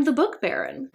the Book Baron.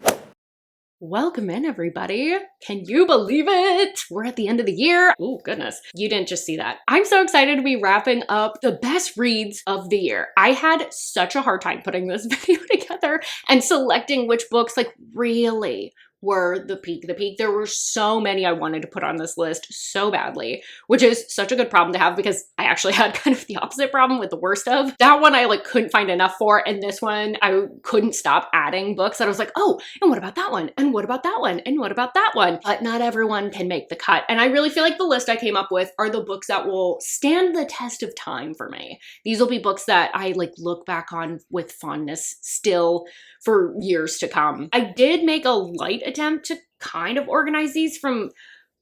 Welcome in, everybody. Can you believe it? We're at the end of the year. Oh, goodness. You didn't just see that. I'm so excited to be wrapping up the best reads of the year. I had such a hard time putting this video together and selecting which books really were the peak. There were so many I wanted to put on this list so badly, which is such a good problem to have because I actually had kind of the opposite problem with the worst of. That one I couldn't find enough for, and this one I couldn't stop adding books that I was like, oh, and what about that one? And what about that one? And what about that one? But not everyone can make the cut. And I really feel like the list I came up with are the books that will stand the test of time for me. These will be books that I look back on with fondness still for years to come. I did make a light attempt to kind of organize these from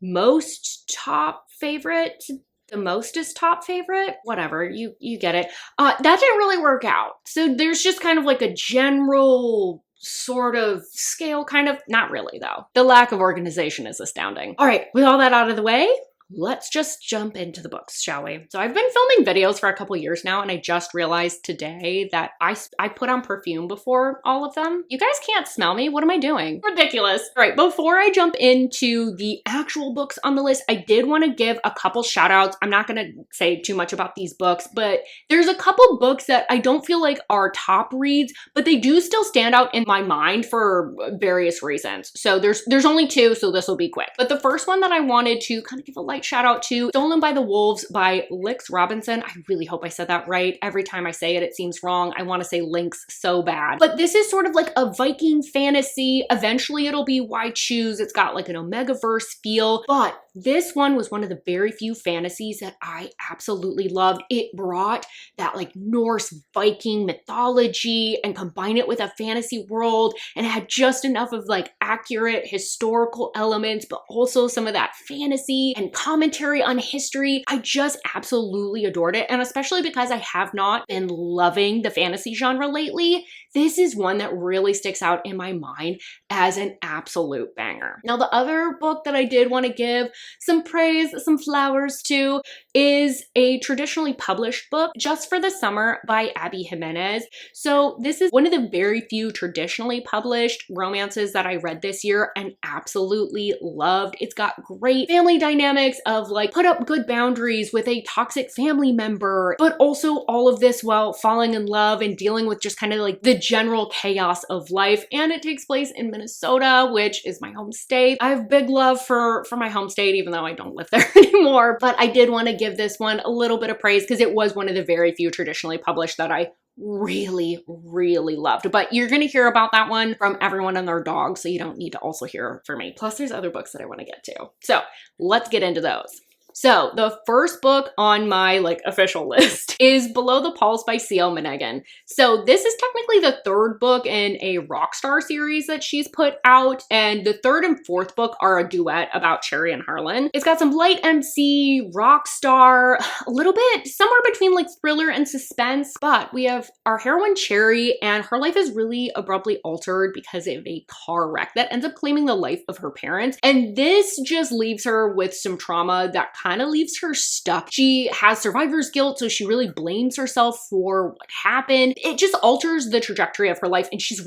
most top favorite to the mostest top favorite. Whatever, you get it. That didn't really work out. So there's just kind of a general sort of scale, kind of. Not really though. The lack of organization is astounding. All right, with all that out of the way, let's just jump into the books, shall we? So I've been filming videos for a couple years now, and I just realized today that I put on perfume before all of them. You guys can't smell me. What am I doing? Ridiculous. All right, before I jump into the actual books on the list, I did want to give a couple shout outs. I'm not going to say too much about these books, but there's a couple books that I don't feel like are top reads, but they do still stand out in my mind for various reasons. So there's only two, so this will be quick. But the first one that I wanted to kind of give a light shout out to, Stolen by the Wolves by Lix Robinson. I really hope I said that right. Every time I say it, it seems wrong. I want to say Lynx so bad. But this is sort of a Viking fantasy. Eventually it'll be Why Choose. It's got an Omegaverse feel, but this one was one of the very few fantasies that I absolutely loved. It brought that Norse Viking mythology and combined it with a fantasy world, and it had just enough of accurate historical elements, but also some of that fantasy and commentary on history. I just absolutely adored it. And especially because I have not been loving the fantasy genre lately, this is one that really sticks out in my mind as an absolute banger. Now, the other book that I did want to give some praise, some flowers to, is a traditionally published book, Just for the Summer by Abby Jimenez. So this is one of the very few traditionally published romances that I read this year and absolutely loved. It's got great family dynamics of put up good boundaries with a toxic family member, but also all of this while falling in love and dealing with just kind of the general chaos of life. And it takes place in Minnesota, which is my home state. I have big love for my home state, even though I don't live there anymore. But I did want to give this one a little bit of praise because it was one of the very few traditionally published that I really, really loved. But you're going to hear about that one from everyone and their dog, so you don't need to also hear from me. Plus, there's other books that I want to get to. So let's get into those. So the first book on my official list is Below the Puls by C.L. Monaghan. So this is technically the third book in a Rockstar series that she's put out, and the third and fourth book are a duet about Cherry and Harlan. It's got some light MC, Rockstar, a little bit somewhere between thriller and suspense, but we have our heroine Cherry, and her life is really abruptly altered because of a car wreck that ends up claiming the life of her parents, and this just leaves her with some trauma that kind of leaves her stuck. She has survivor's guilt, so she really blames herself for what happened. It just alters the trajectory of her life, and she's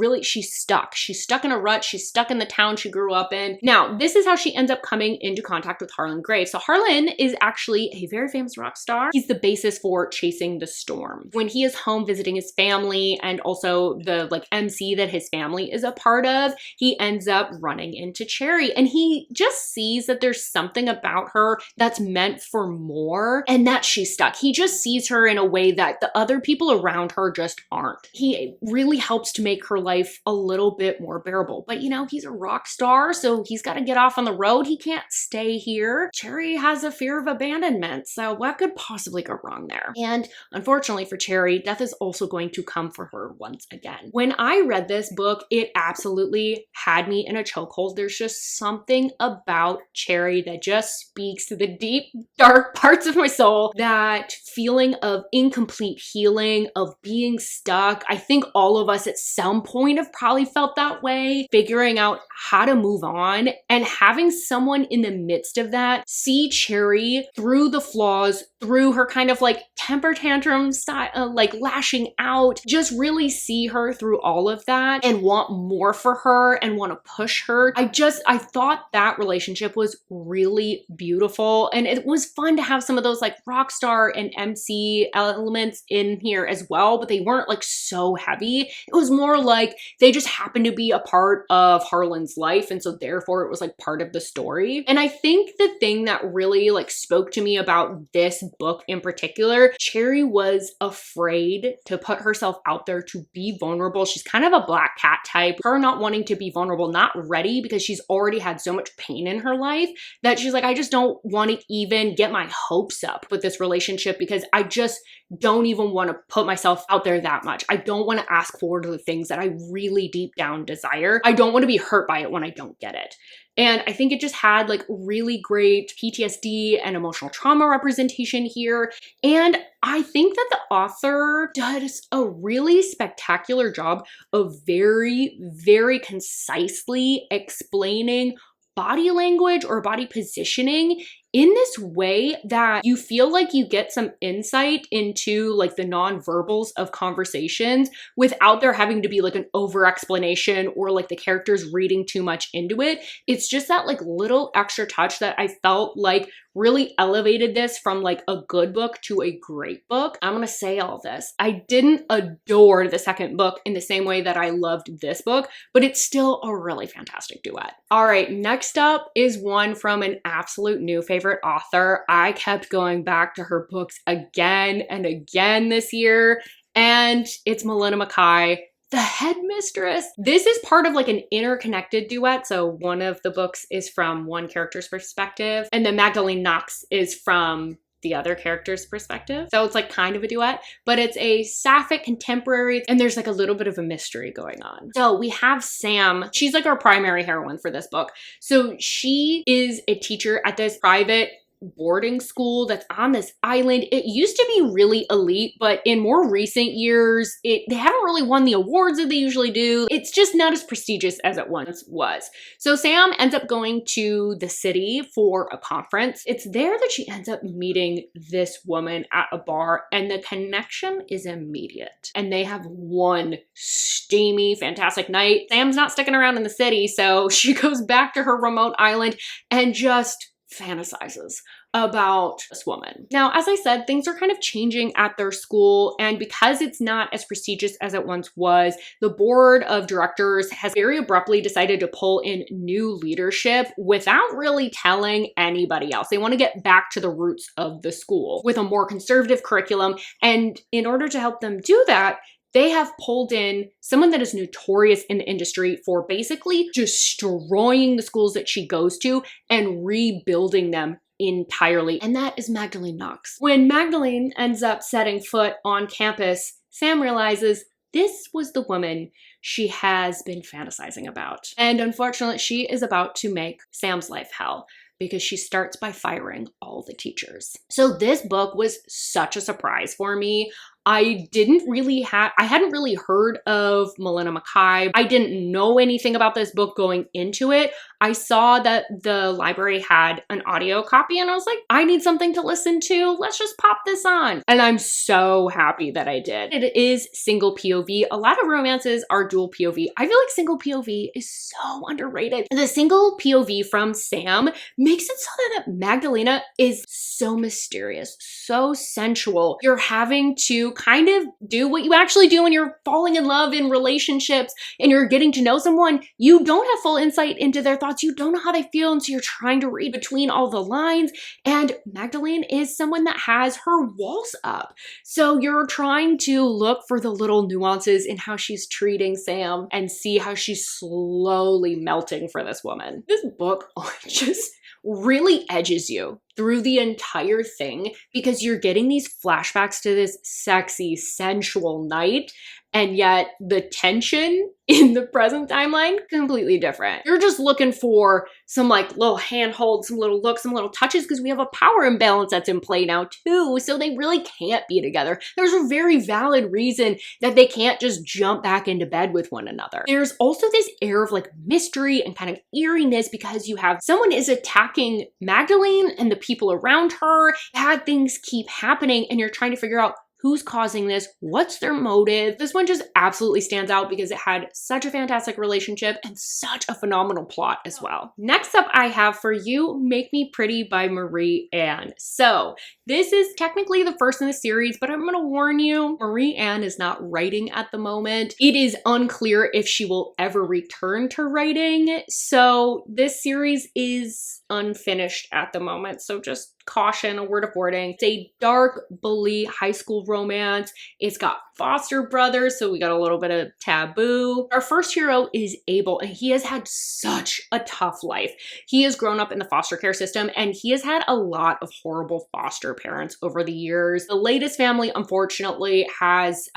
stuck. She's stuck in a rut. She's stuck in the town she grew up in. Now, this is how she ends up coming into contact with Harlan Graves. So Harlan is actually a very famous rock star. He's the basis for Chasing the Storm. When he is home visiting his family and also the MC that his family is a part of, he ends up running into Cherry, and he just sees that there's something about her that's meant for more and that she's stuck. He just sees her in a way that the other people around her just aren't. He really helps to make her life a little bit more bearable. But he's a rock star, so he's got to get off on the road. He can't stay here. Cherry has a fear of abandonment, so what could possibly go wrong there? And unfortunately for Cherry, death is also going to come for her once again. When I read this book, it absolutely had me in a chokehold. There's just something about Cherry that just speaks to the deep deep, dark parts of my soul, that feeling of incomplete healing, of being stuck. I think all of us at some point have probably felt that way, figuring out how to move on, and having someone in the midst of that see Cherry through the flaws, through her kind of like temper tantrum style, like lashing out, just really see her through all of that and want more for her and want to push her. I thought that relationship was really beautiful, and it was fun to have some of those like rock star and MC elements in here as well, but they weren't like so heavy. It was more like they just happened to be a part of Harlan's life, and so therefore it was like part of the story. And I think the thing that really like spoke to me about this book in particular, Cherry was afraid to put herself out there to be vulnerable. She's kind of a black cat type. Her not wanting to be vulnerable, not ready, because she's already had so much pain in her life that she's like, I just don't want to even get my hopes up with this relationship because I just don't even want to put myself out there that much. I don't want to ask for the things that I really deep down desire. I don't want to be hurt by it when I don't get it. And I think it just had like really great PTSD and emotional trauma representation here. And I think that the author does a really spectacular job of very, very concisely explaining body language or body positioning in this way that you feel like you get some insight into like the nonverbals of conversations without there having to be like an over explanation or like the characters reading too much into it. It's just that like little extra touch that I felt like really elevated this from like a good book to a great book. I'm gonna say all this. I didn't adore the second book in the same way that I loved this book, but it's still a really fantastic duet. All right, next up is one from an absolute new favorite author. I kept going back to her books again and again this year, and it's Melina Mackay, The Head Mistress. This is part of like an interconnected duet. So one of the books is from one character's perspective, and then Magdalene Knox is from the other character's perspective. So it's like kind of a duet, but it's a sapphic contemporary, and there's like a little bit of a mystery going on. So we have Sam. She's like our primary heroine for this book. So she is a teacher at this private boarding school that's on this island. It used to be really elite, but in more recent years, they haven't really won the awards that they usually do. It's just not as prestigious as it once was. So Sam ends up going to the city for a conference. It's there that she ends up meeting this woman at a bar, and the connection is immediate. And they have one steamy, fantastic night. Sam's not sticking around in the city, so she goes back to her remote island and just fantasizes about this woman. Now, as I said, things are kind of changing at their school, and because it's not as prestigious as it once was, the board of directors has very abruptly decided to pull in new leadership without really telling anybody else. They want to get back to the roots of the school with a more conservative curriculum, and in order to help them do that, they have pulled in someone that is notorious in the industry for basically destroying the schools that she goes to and rebuilding them entirely, and that is Magdalene Knox. When Magdalene ends up setting foot on campus, Sam realizes this was the woman she has been fantasizing about. And unfortunately, she is about to make Sam's life hell, because she starts by firing all the teachers. So this book was such a surprise for me. I hadn't really heard of Melina Mackay. I didn't know anything about this book going into it. I saw that the library had an audio copy, and I was like, I need something to listen to. Let's just pop this on. And I'm so happy that I did. It is single POV. A lot of romances are dual POV. I feel like single POV is so underrated. The single POV from Sam makes it so that Magdalena is so mysterious, so sensual. You're having to kind of do what you actually do when you're falling in love in relationships and you're getting to know someone. You don't have full insight into their thoughts. You don't know how they feel, and so you're trying to read between all the lines. And Magdalene is someone that has her walls up. So you're trying to look for the little nuances in how she's treating Sam and see how she's slowly melting for this woman. This book just really edges you. through the entire thing because you're getting these flashbacks to this sexy, sensual night, and yet the tension in the present timeline, completely different. You're just looking for some like little handholds, some little looks, some little touches because we have a power imbalance that's in play now too, so they really can't be together. There's a very valid reason that they can't just jump back into bed with one another. There's also this air of like mystery and kind of eeriness because you have someone is attacking Magdalene and the people around her. Bad things keep happening and you're trying to figure out who's causing this? What's their motive? This one just absolutely stands out because it had such a fantastic relationship and such a phenomenal plot as well. Next up, I have for you, Make Me Pretty by Marie Anne. So this is technically the first in the series, but I'm gonna warn you, Marie Anne is not writing at the moment. It is unclear if she will ever return to writing. So this series is unfinished at the moment. So just caution, a word of warning. It's a dark, bully high school romance. It's got foster brothers, so we got a little bit of taboo. Our first hero is Abel, and he has had such a tough life. He has grown up in the foster care system, and he has had a lot of horrible foster parents over the years. The latest family, unfortunately, has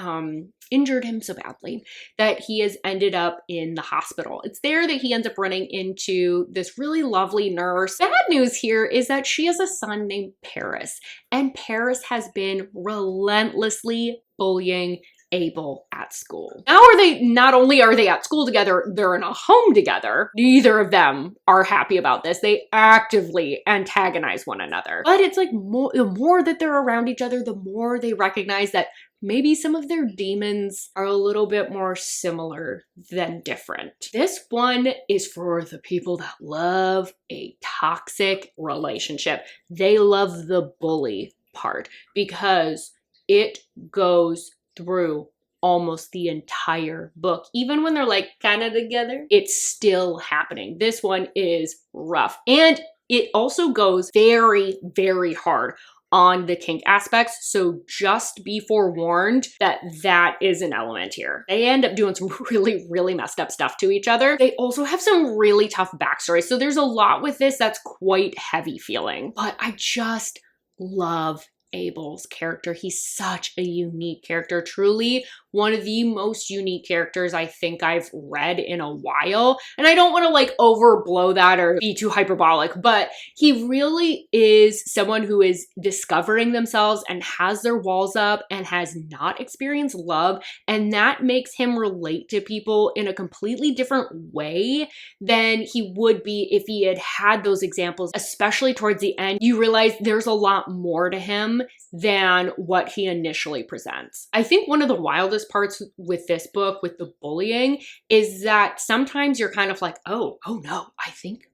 injured him so badly that he has ended up in the hospital. It's there that he ends up running into this really lovely nurse. Bad news here is that she has a son named Paris, and Paris has been relentlessly bullying Abel at school. Now not only are they at school together, they're in a home together. Neither of them are happy about this. They actively antagonize one another. But it's like the more that they're around each other, the more they recognize that maybe some of their demons are a little bit more similar than different. This one is for the people that love a toxic relationship. They love the bully part because it goes through almost the entire book. Even when they're like kind of together, it's still happening. This one is rough. And it also goes very, very hard on the kink aspects, so just be forewarned that that is an element here. They end up doing some really, really messed up stuff to each other. They also have some really tough backstories, so there's a lot with this that's quite heavy feeling, but I just love Abel's character. He's such a unique character, truly one of the most unique characters I think I've read in a while. And I don't want to like overblow that or be too hyperbolic, but he really is someone who is discovering themselves and has their walls up and has not experienced love. And that makes him relate to people in a completely different way than he would be if he had had those examples, especially towards the end. You realize there's a lot more to him than what he initially presents. I think one of the wildest parts with this book, with the bullying, is that sometimes you're kind of like, oh no, I think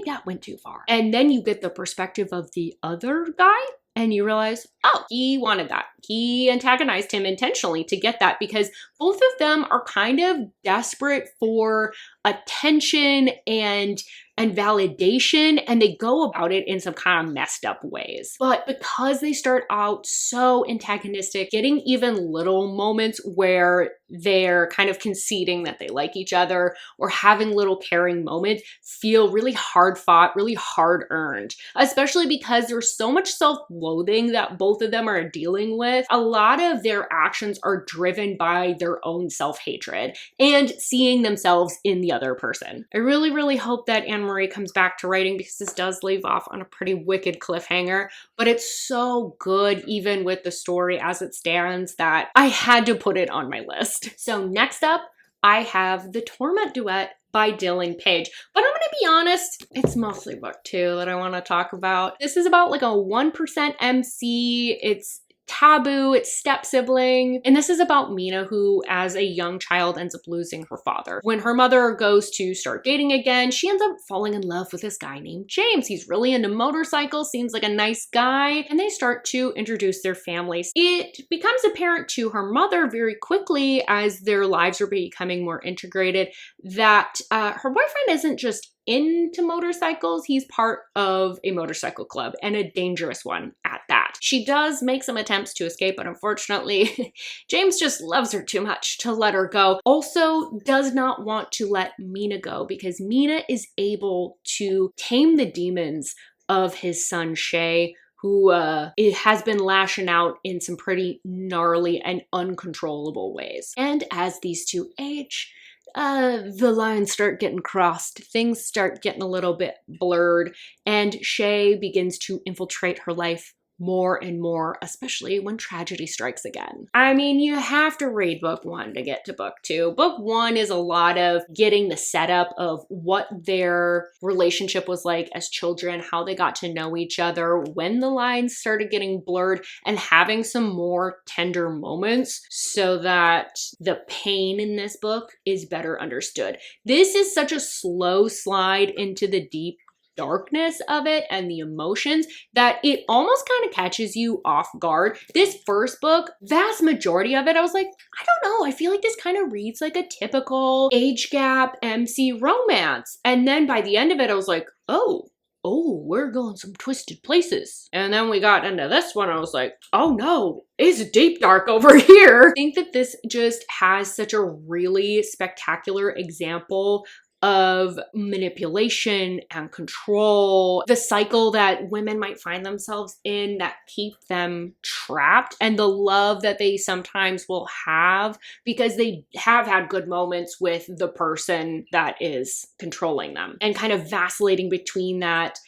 that went too far. And then you get the perspective of the other guy and you realize, oh, he wanted that. He antagonized him intentionally to get that because both of them are kind of desperate for attention and validation, and they go about it in some kind of messed up ways. But because they start out so antagonistic, getting even little moments where they're kind of conceding that they like each other or having little caring moments feel really hard fought, really hard earned, especially because there's so much self-loathing that both of them are dealing with. A lot of their actions are driven by their own self-hatred and seeing themselves in the other person. I really, really hope that Anne-Marie comes back to writing because this does leave off on a pretty wicked cliffhanger, but it's so good even with the story as it stands that I had to put it on my list. So next up, I have The Torment Duet by Dylan Page. But I'm gonna be honest, it's mostly book 2 that I wanna talk about. This is about like a 1% MC. It's taboo, it's step sibling, and this is about Mina, who as a young child ends up losing her father. When her mother goes to start dating again, she ends up falling in love with this guy named James. He's really into motorcycles, seems like a nice guy, and they start to introduce their families. It becomes apparent to her mother very quickly as their lives are becoming more integrated that her boyfriend isn't just into motorcycles, he's part of a motorcycle club, and a dangerous one at that. She does make some attempts to escape, but unfortunately, James just loves her too much to let her go. Also does not want to let Mina go because Mina is able to tame the demons of his son Shay, who it has been lashing out in some pretty gnarly and uncontrollable ways. And as these two age, the lines start getting crossed, things start getting a little bit blurred, and Shay begins to infiltrate her life more and more, especially when tragedy strikes again. I mean, you have to read book 1 to get to book 2. Book 1 is a lot of getting the setup of what their relationship was like as children, how they got to know each other, when the lines started getting blurred, and having some more tender moments so that the pain in this book is better understood. This is such a slow slide into the deep darkness of it and the emotions that it almost kind of catches you off guard. This first book, vast majority of it, I was like, I don't know, I feel like this kind of reads like a typical age gap MC romance. And then by the end of it, I was like, oh, we're going some twisted places. And then we got into this one, I was like, oh no, it's deep dark over here. I think that this just has such a really spectacular example of manipulation and control, the cycle that women might find themselves in that keep them trapped, and the love that they sometimes will have because they have had good moments with the person that is controlling them, and kind of vacillating between that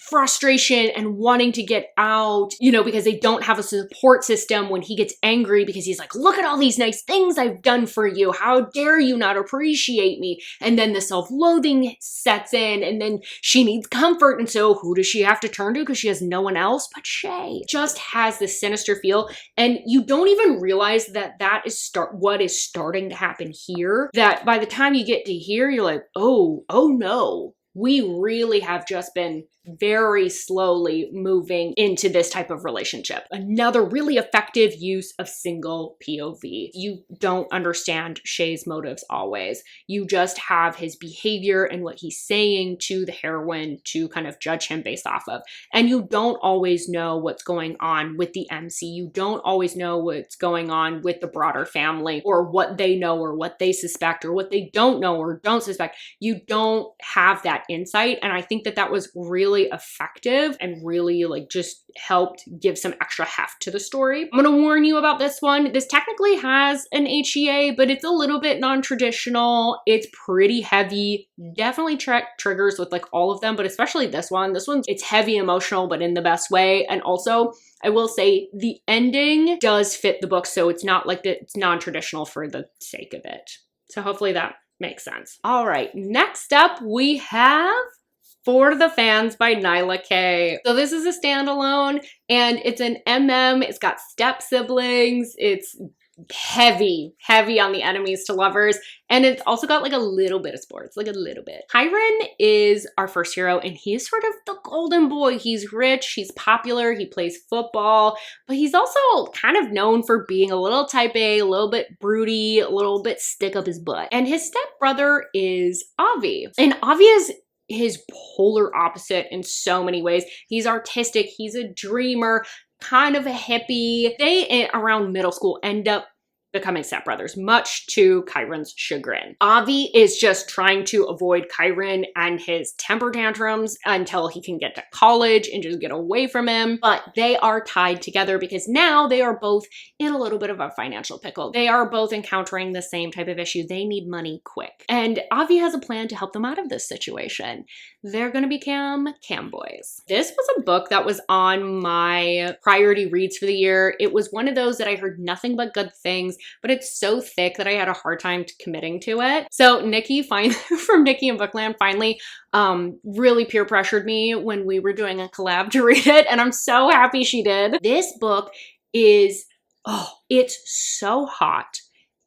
frustration and wanting to get out, you know, because they don't have a support system when he gets angry because he's like, look at all these nice things I've done for you. How dare you not appreciate me? And then the self-loathing sets in, and then she needs comfort. And so who does she have to turn to because she has no one else but Shay? Just has this sinister feel. And you don't even realize that that is what is starting to happen here. That by the time you get to here, you're like, oh no. We really have just been very slowly moving into this type of relationship. Another really effective use of single POV. You don't understand Shay's motives always. You just have his behavior and what he's saying to the heroine to kind of judge him based off of. And you don't always know what's going on with the MC. You don't always know what's going on with the broader family, or what they know or what they suspect or what they don't know or don't suspect. You don't have that insight. And I think that that was really effective and really like just helped give some extra heft to the story. I'm gonna warn you about this one. This technically has an HEA, but it's a little bit non-traditional. It's pretty heavy. Definitely triggers with like all of them, but especially this one. This one's, it's heavy emotional, but in the best way. And also, I will say the ending does fit the book, so it's not like that it's non-traditional for the sake of it. So hopefully that makes sense. All right, next up we have For the Fans by Nyla K. So this is a standalone and it's an MM. It's got step siblings. It's heavy on the enemies to lovers. And it's also got like a little bit of sports, like a little bit. Kyron is our first hero and he's sort of the golden boy. He's rich, he's popular, he plays football, but he's also kind of known for being a little type A, a little bit broody, a little bit stick up his butt. And his stepbrother is Avi. And Avi is his polar opposite in so many ways. He's artistic, he's a dreamer, kind of a hippie. They, around middle school, end up becoming stepbrothers, much to Kyron's chagrin. Avi is just trying to avoid Kyron and his temper tantrums until he can get to college and just get away from him. But they are tied together because now they are both in a little bit of a financial pickle. They are both encountering the same type of issue. They need money quick. And Avi has a plan to help them out of this situation. They're gonna become cam boys. This was a book that was on my priority reads for the year. It was one of those that I heard nothing but good things, but it's so thick that I had a hard time committing to it. So Nikki from Nikki and Bookland finally really peer pressured me when we were doing a collab to read it, and I'm so happy she did. This book is, it's so hot.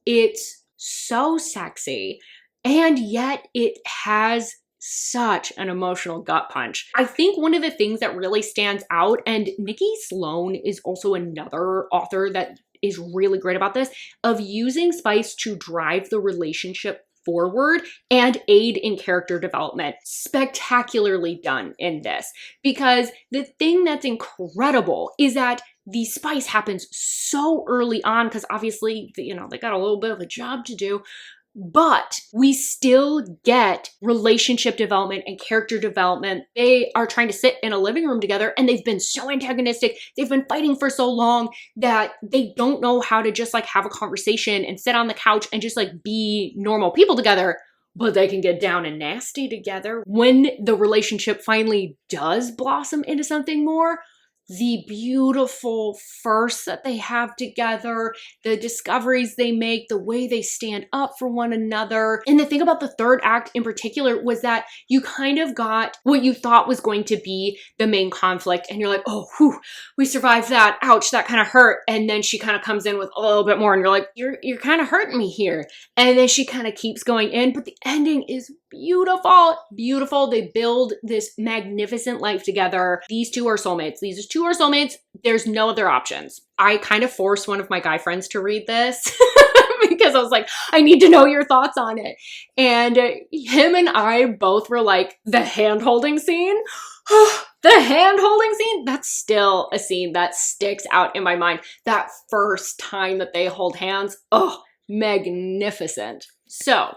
It's so sexy, and yet it has such an emotional gut punch. I think one of the things that really stands out, and Nikki Sloan is also another author that is really great about this, of using spice to drive the relationship forward and aid in character development. Spectacularly done in this, because the thing that's incredible is that the spice happens so early on, because obviously, you know, they got a little bit of a job to do, but we still get relationship development and character development. They are trying to sit in a living room together and they've been so antagonistic. They've been fighting for so long that they don't know how to just like have a conversation and sit on the couch and just like be normal people together. But they can get down and nasty together. When the relationship finally does blossom into something more, the beautiful firsts that they have together, the discoveries they make, the way they stand up for one another. And the thing about the third act in particular was that you kind of got what you thought was going to be the main conflict. And you're like, oh, whew, we survived that. Ouch, that kind of hurt. And then she kind of comes in with a little bit more and you're like, you're kind of hurting me here. And then she kind of keeps going in, but the ending is beautiful, beautiful. They build this magnificent life together. These two are soulmates. These two are soulmates. There's no other options. I kind of forced one of my guy friends to read this because I was like, I need to know your thoughts on it. And him and I both were like, the hand-holding scene, the hand-holding scene, that's still a scene that sticks out in my mind. That first time that they hold hands, oh, magnificent. So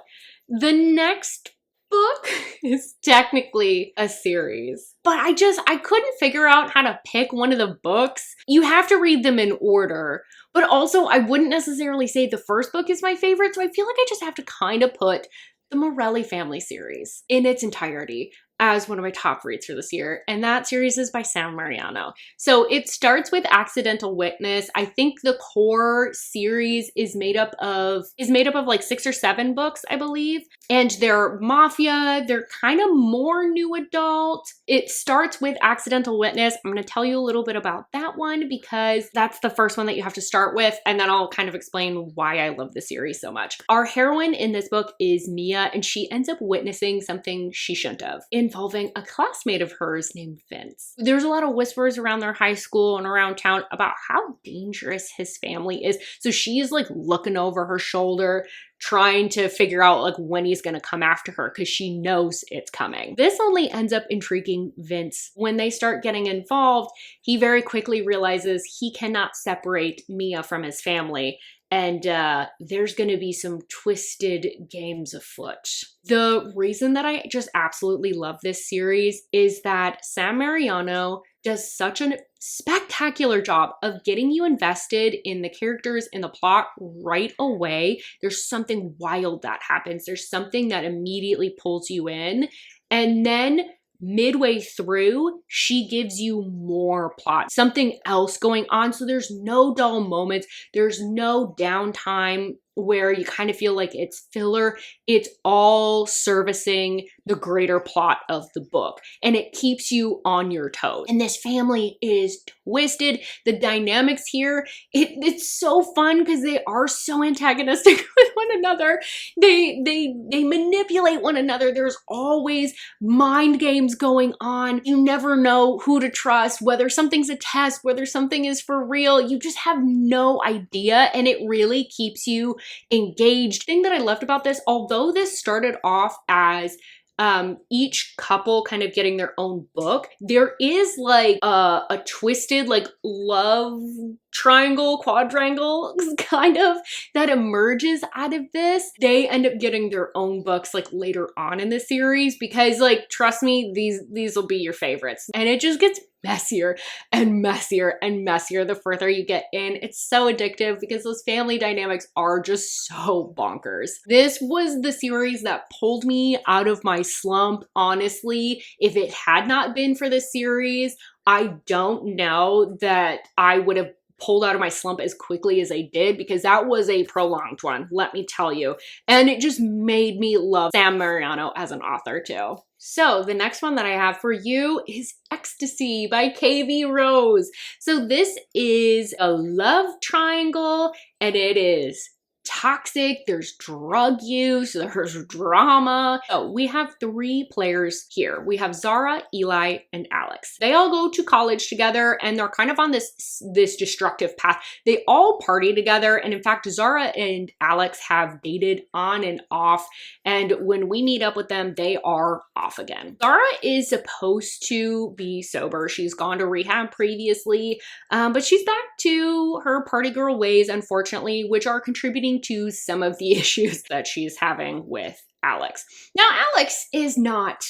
the next book is technically a series, but I couldn't figure out how to pick one of the books. You have to read them in order, but also I wouldn't necessarily say the first book is my favorite, so I feel like I just have to kind of put the Morelli family series in its entirety as one of my top reads for this year, and that series is by Sam Mariano. So it starts with Accidental Witness. I think the core series is made up of like 6 or 7 books, I believe, and they're mafia. They're kind of more new adult. It starts with Accidental Witness. I'm going to tell you a little bit about that one because that's the first one that you have to start with, and then I'll kind of explain why I love the series so much. Our heroine in this book is Mia, and she ends up witnessing something she shouldn't have, involving a classmate of hers named Vince. There's a lot of whispers around their high school and around town about how dangerous his family is. So she's like looking over her shoulder, trying to figure out like when he's gonna come after her because she knows it's coming. This only ends up intriguing Vince. When they start getting involved, he very quickly realizes he cannot separate Mia from his family, and there's gonna be some twisted games afoot. The reason that I just absolutely love this series is that Sam Mariano does such a spectacular job of getting you invested in the characters, in the plot right away. There's something wild that happens. There's something that immediately pulls you in. And then midway through, she gives you more plot, something else going on. So there's no dull moments. There's no downtime where you kind of feel like it's filler. It's all servicing the greater plot of the book, and it keeps you on your toes. And this family is twisted. The dynamics here, it's so fun because they are so antagonistic with one another. They manipulate one another. There's always mind games going on. You never know who to trust, whether something's a test, whether something is for real. You just have no idea, and it really keeps you engaged. The thing that I loved about this, although this started off as each couple kind of getting their own book, there is like a twisted like love triangle, quadrangle kind of that emerges out of this. They end up getting their own books like later on in the series because like, trust me, these will be your favorites. And it just gets messier and messier and messier the further you get in. It's so addictive because those family dynamics are just so bonkers. This was the series that pulled me out of my slump, honestly. If it had not been for this series, I don't know that I would have pulled out of my slump as quickly as I did, because that was a prolonged one, let me tell you. And it just made me love Sam Mariano as an author too. So the next one that I have for you is Ecstasy by KV Rose. So this is a love triangle, and it is toxic. There's drug use, there's drama. So we have 3 players here. We have Zara, Eli, and Alex. They all go to college together, and they're kind of on this destructive path. They all party together, and in fact, Zara and Alex have dated on and off, and when we meet up with them, they are off again. Zara is supposed to be sober. She's gone to rehab previously, but she's back to her party girl ways, unfortunately, which are contributing to some of the issues that she's having with Alex. Now, Alex is not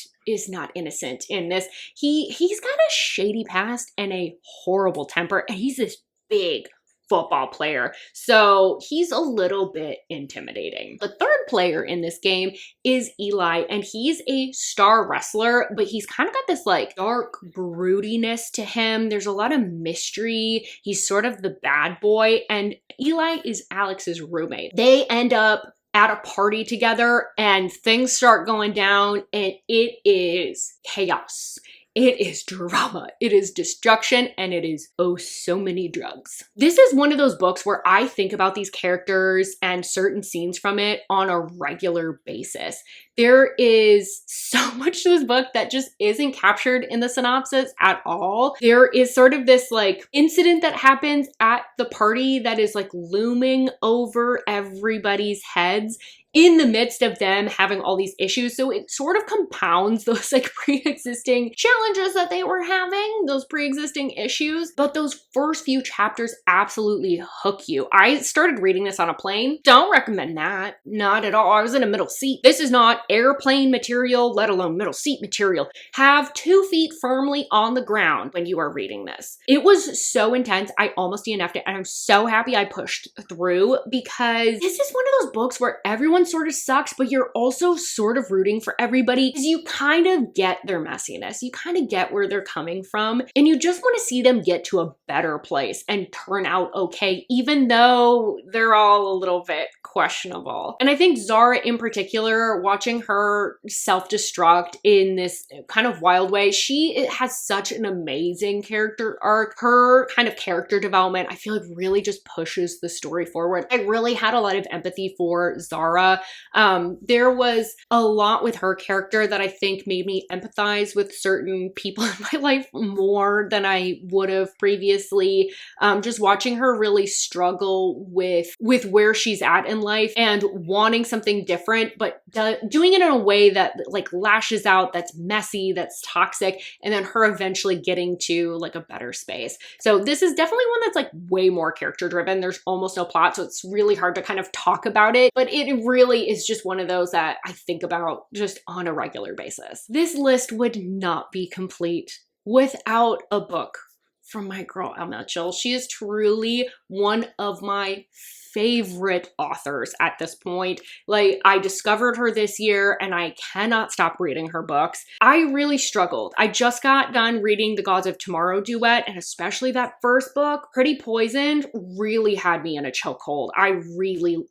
innocent in this. He's got a shady past and a horrible temper, and he's this big football player. So he's a little bit intimidating. The third player in this game is Eli, and he's a star wrestler, but he's kind of got this like dark broodiness to him. There's a lot of mystery. He's sort of the bad boy, and Eli is Alex's roommate. They end up at a party together and things start going down, and it is chaos. It is drama, it is destruction, and it is oh so many drugs. This is one of those books where I think about these characters and certain scenes from it on a regular basis. There is so much to this book that just isn't captured in the synopsis at all. There is sort of this like incident that happens at the party that is like looming over everybody's heads in the midst of them having all these issues. So it sort of compounds those like pre-existing challenges that they were having, those pre-existing issues. But those first few chapters absolutely hook you. I started reading this on a plane. Don't recommend that. Not at all. I was in a middle seat. This is not airplane material, let alone middle seat material. Have 2 feet firmly on the ground when you are reading this. It was so intense. I almost DNF'd it, and I'm so happy I pushed through, because this is one of those books where everyone sort of sucks, but you're also sort of rooting for everybody because you kind of get their messiness. You kind of get where they're coming from, and you just want to see them get to a better place and turn out okay, even though they're all a little bit questionable. And I think Zara in particular, watching her self-destruct in this kind of wild way, she has such an amazing character arc. Her kind of character development, I feel like really just pushes the story forward. I really had a lot of empathy for Zara. There was a lot with her character that I think made me empathize with certain people in my life more than I would have previously. Just watching her really struggle with where she's at in life and wanting something different, but doing it in a way that like lashes out, that's messy, that's toxic, and then her eventually getting to like a better space. So this is definitely one that's like way more character driven. There's almost no plot, so it's really hard to kind of talk about it, but it really is just one of those that I think about just on a regular basis. This list would not be complete without a book from my girl Elle Mitchell. She is truly one of my favorite authors at this point. Like, I discovered her this year and I cannot stop reading her books. I really struggled. I just got done reading The Gods of Tomorrow duet, and especially that first book, Pretty Poisoned, really had me in a chokehold. I really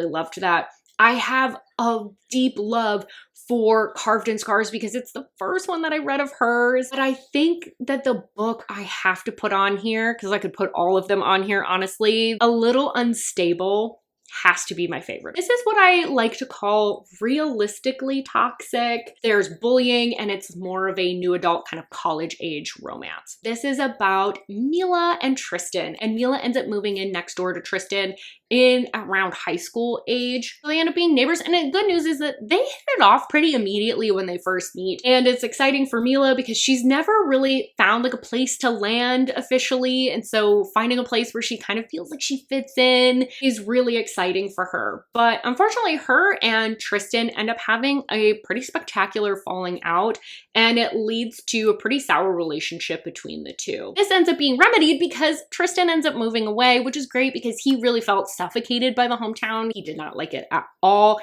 loved that. I have a deep love for Carved in Scars because it's the first one that I read of hers. But I think that the book I have to put on here, because I could put all of them on here, honestly, A Little Unstable has to be my favorite. This is what I like to call realistically toxic. There's bullying, and it's more of a new adult kind of college age romance. This is about Mila and Tristan, and Mila ends up moving in next door to Tristan in around high school age. So they end up being neighbors, and the good news is that they hit it off pretty immediately when they first meet. And it's exciting for Mila because she's never really found like a place to land officially, and so finding a place where she kind of feels like she fits in is really exciting for her. But unfortunately, her and Tristan end up having a pretty spectacular falling out, and it leads to a pretty sour relationship between the two. This ends up being remedied because Tristan ends up moving away, which is great because he really felt suffocated by the hometown. He did not like it at all.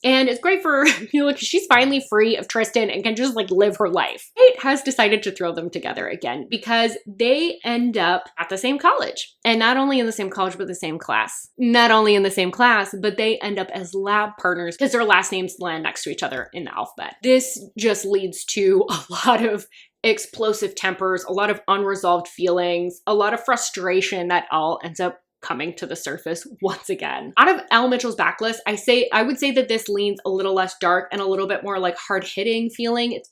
And it's great for Mila because she's finally free of Tristan and can just like live her life. Fate has decided to throw them together again because they end up at the same college. And not only in the same college, but the same class. Not only in the same class, but they end up as lab partners because their last names land next to each other in the alphabet. This just leads to a lot of explosive tempers, a lot of unresolved feelings, a lot of frustration that all ends up coming to the surface once again. Out of Elle Mitchell's backlist, I would say that this leans a little less dark and a little bit more like hard-hitting feeling. It's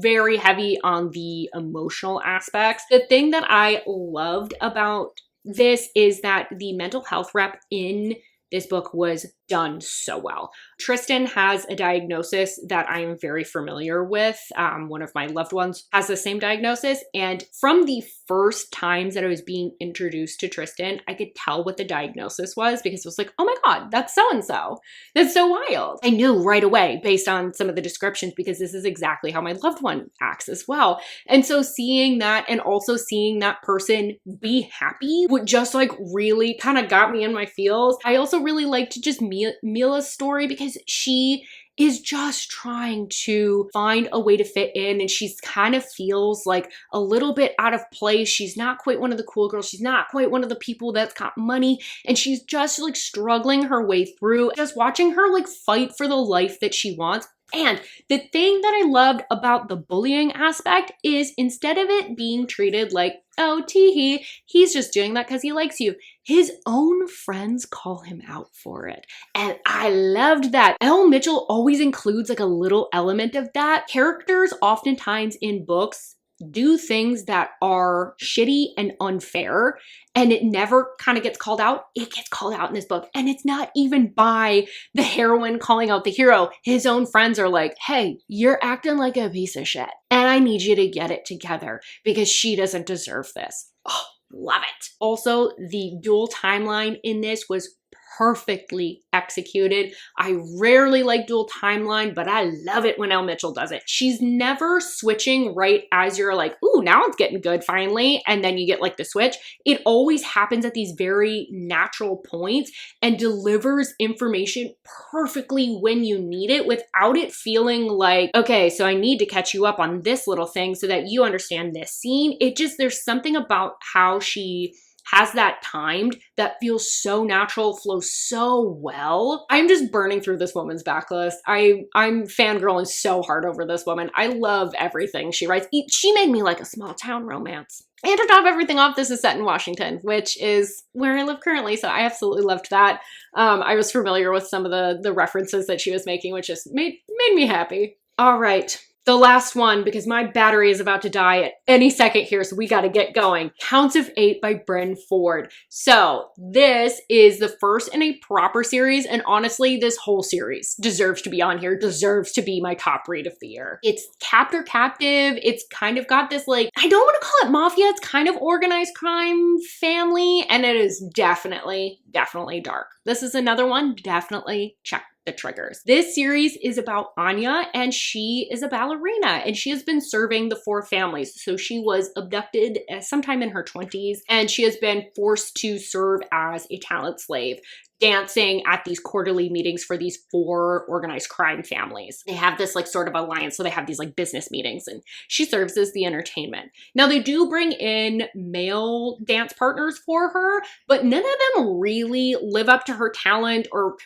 very heavy on the emotional aspects. The thing that I loved about this is that the mental health rep in this book was done so well. Tristan has a diagnosis that I am very familiar with. One of my loved ones has the same diagnosis. And from the first times that I was being introduced to Tristan, I could tell what the diagnosis was because it was like, oh my God, that's so-and-so. That's so wild. I knew right away based on some of the descriptions because this is exactly how my loved one acts as well. And so seeing that and also seeing that person be happy would just like really kind of got me in my feels. I also really liked just Mila's story because she is just trying to find a way to fit in, and she's kind of feels like a little bit out of place. She's not quite one of the cool girls. She's not quite one of the people that's got money, and she's just like struggling her way through. Just watching her like fight for the life that she wants. And the thing that I loved about the bullying aspect is instead of it being treated like, oh, teehee, he's just doing that because he likes you, his own friends call him out for it. And I loved that. Elle Mitchell always includes like a little element of that. Characters oftentimes in books do things that are shitty and unfair, and it never kind of gets called out. It gets called out in this book, and it's not even by the heroine calling out the hero. His own friends are like, hey, you're acting like a piece of shit, and I need you to get it together because she doesn't deserve this. Oh, love it. Also, the dual timeline in this was perfectly executed. I rarely like dual timeline, but I love it when Elle Mitchell does it. She's never switching right as you're like, ooh, now it's getting good finally, and then you get like the switch. It always happens at these very natural points and delivers information perfectly when you need it without it feeling like, okay, so I need to catch you up on this little thing so that you understand this scene. There's something about how she has that timed that feels so natural, flows so well. I'm just burning through this woman's backlist. I'm fangirling so hard over this woman. I love everything she writes. She made me like a small town romance. And to top everything off, this is set in Washington, which is where I live currently, so I absolutely loved that. I was familiar with some of the references that she was making, which just made me happy. All right. The last one, because my battery is about to die at any second here, so we got to get going. Counts of 8 by Bryn Ford. So this is the first in a proper series, and honestly, this whole series deserves to be on here, deserves to be my top read of the year. It's Captor Captive. It's kind of got this like, I don't want to call it mafia. It's kind of organized crime family, and it is definitely dark. This is another one, definitely check the triggers. This series is about Anya, and she is a ballerina, and she has been serving the 4 families. So she was abducted sometime in her 20s, and she has been forced to serve as a talent slave, dancing at these quarterly meetings for these 4 organized crime families. They have this like sort of alliance, so they have these like business meetings, and she serves as the entertainment. Now they do bring in male dance partners for her, but none of them really live up to her talent or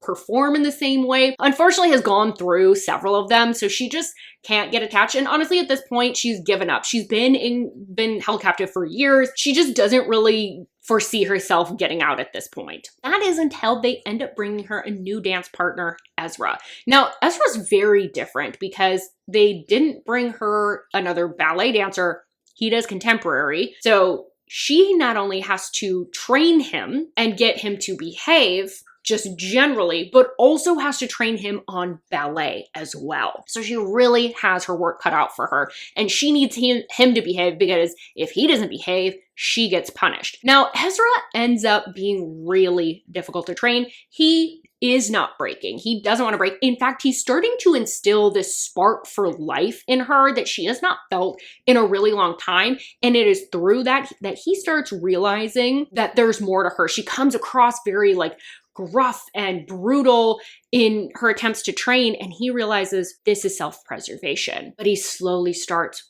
perform in the same way. Unfortunately has gone through several of them, so she just can't get attached. And honestly, at this point, she's given up. She's been held captive for years. She just doesn't really foresee herself getting out at this point. That is until they end up bringing her a new dance partner, Ezra. Now, Ezra's very different because they didn't bring her another ballet dancer. He does contemporary. So she not only has to train him and get him to behave just generally, but also has to train him on ballet as well. So she really has her work cut out for her, and she needs him to behave because if he doesn't behave, she gets punished. Now, Ezra ends up being really difficult to train. He is not breaking. He doesn't want to break. In fact, he's starting to instill this spark for life in her that she has not felt in a really long time. And it is through that he starts realizing that there's more to her. She comes across very like gruff and brutal in her attempts to train, and he realizes this is self-preservation, but he slowly starts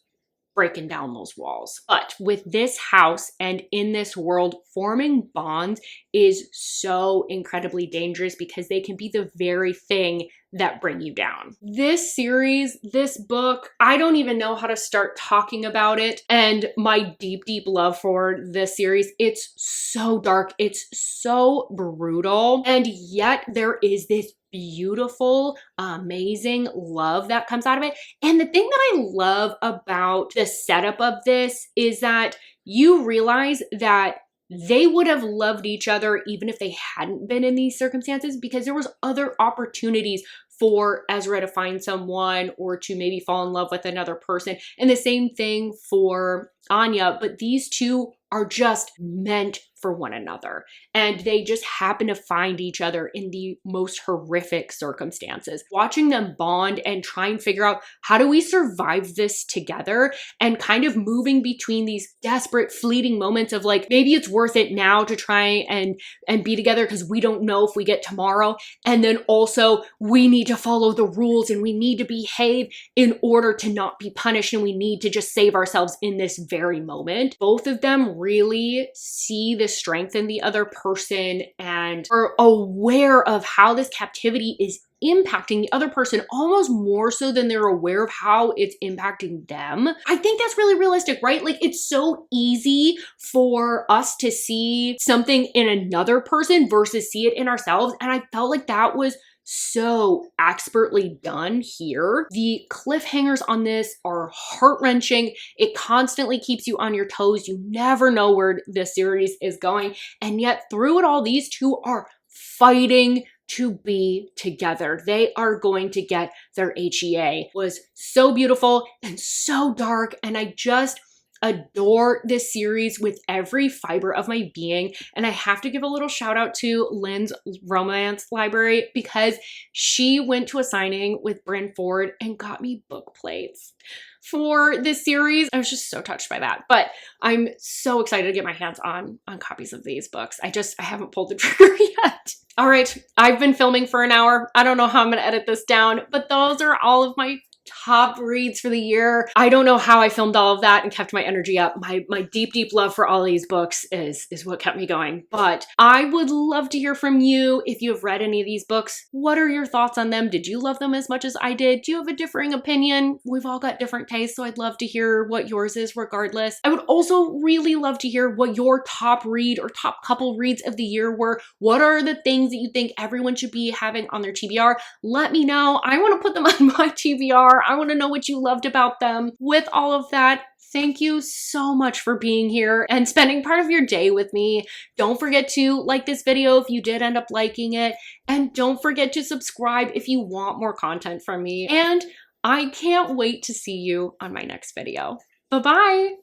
breaking down those walls. But with this house and in this world, forming bonds is so incredibly dangerous because they can be the very thing that bring you down. This series, this book, I don't even know how to start talking about it. And my deep, deep love for this series, it's so dark, it's so brutal, and yet there is this beautiful, amazing love that comes out of it. And the thing that I love about the setup of this is that you realize that they would have loved each other even if they hadn't been in these circumstances, because there was other opportunities for Ezra to find someone or to maybe fall in love with another person. And the same thing for Anya, but these two are just meant for one another. And they just happen to find each other in the most horrific circumstances. Watching them bond and try and figure out, how do we survive this together? And kind of moving between these desperate, fleeting moments of like, maybe it's worth it now to try and be together because we don't know if we get tomorrow. And then also, we need to follow the rules and we need to behave in order to not be punished, and we need to just save ourselves in this very moment. Both of them really see the strength in the other person and are aware of how this captivity is impacting the other person, almost more so than they're aware of how it's impacting them. I think that's really realistic, right? Like, it's so easy for us to see something in another person versus see it in ourselves. And I felt like that was so expertly done here. The cliffhangers on this are heart-wrenching. It constantly keeps you on your toes. You never know where this series is going. And yet through it all, these two are fighting to be together. They are going to get their HEA. It was so beautiful and so dark, and I just adore this series with every fiber of my being. And I have to give a little shout out to Lynn's romance library, because she went to a signing with Bryn Ford and got me book plates for this series. I was just so touched by that. But I'm so excited to get my hands on copies of these books. I haven't pulled the trigger yet. All right, I've been filming for an hour. I don't know how I'm gonna edit this down, but those are all of my top reads for the year. I don't know how I filmed all of that and kept my energy up. My deep, deep love for all these books is what kept me going. But I would love to hear from you if you have read any of these books. What are your thoughts on them? Did you love them as much as I did? Do you have a differing opinion? We've all got different tastes, so I'd love to hear what yours is regardless. I would also really love to hear what your top read or top couple reads of the year were. What are the things that you think everyone should be having on their TBR? Let me know. I want to put them on my TBR. I want to know what you loved about them. With all of that, thank you so much for being here and spending part of your day with me. Don't forget to like this video if you did end up liking it. And don't forget to subscribe if you want more content from me. And I can't wait to see you on my next video. Bye-bye.